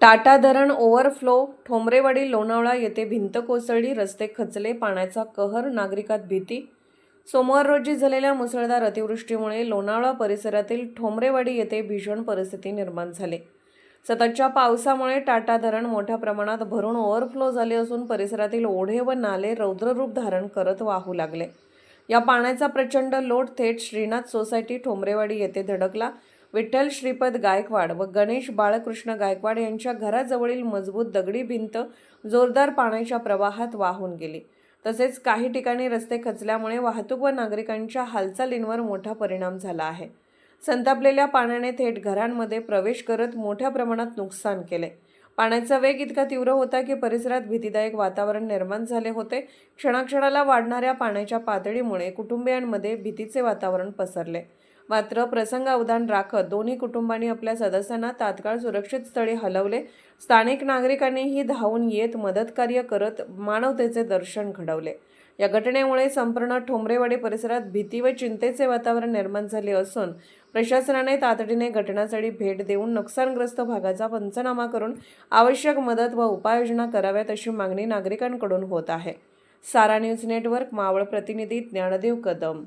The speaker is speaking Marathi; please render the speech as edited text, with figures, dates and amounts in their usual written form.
टाटा धरण ओव्हरफ्लो, ठोंबरेवाडी लोणावळा येथे भिंत कोसळली, रस्ते खचले, पाण्याचा कहर, नागरिकात भीती. सोमवार रोजी झालेल्या मुसळधार अतिवृष्टीमुळे लोणावळा परिसरातील ठोंबरेवाडी येथे भीषण परिस्थिती निर्माण झाली. सततच्या पावसामुळे टाटा धरण मोठ्या प्रमाणात भरून ओव्हरफ्लो झाले असून परिसरातील ओढे व नाले रौद्ररूप धारण करत वाहू लागले. या पाण्याचा प्रचंड लोट थेट श्रीनाथ सोसायटी ठोंबरेवाडी येथे धडकला. विठ्ठल श्रीपद गायकवाड व गणेश बाळकृष्ण गायकवाड यांच्या घराजवळील मजबूत दगडी भिंत जोरदार पाण्याच्या प्रवाहात वाहून गेली. तसेच काही ठिकाणी रस्ते खचल्यामुळे वाहतूक व नागरिकांच्या हालचालींवर मोठा परिणाम झाला आहे. संतापलेल्या पाण्याने थेट घरांमध्ये प्रवेश करत मोठ्या प्रमाणात नुकसान केले. पाण्याचा वेग इतका तीव्र होता की परिसरात भीतीदायक वातावरण निर्माण झाले होते. क्षणाक्षणाला वाढणाऱ्या पाण्याच्या पातळीमुळे कुटुंबियांमध्ये भीतीचे वातावरण पसरले. मात्र प्रसंगावधान राखत दोन्ही कुटुंबांनी आपल्या सदस्यांना तात्काळ सुरक्षित स्थळी हलवले. स्थानिक नागरिकांनीही धावून येत मदतकार्य करत मानवतेचे दर्शन घडवले. या घटनेमुळे संपूर्ण ठोंबरेवाडी परिसरात भीती व चिंतेचे वातावरण निर्माण झाले असून प्रशासनाने तातडीने घटनास्थळी भेट देऊन नुकसानग्रस्त भागाचा पंचनामा करून आवश्यक मदत व उपाययोजना कराव्यात अशी मागणी नागरिकांकडून होत आहे. सारा न्यूज नेटवर्क, मावळ प्रतिनिधी ज्ञानदेव कदम.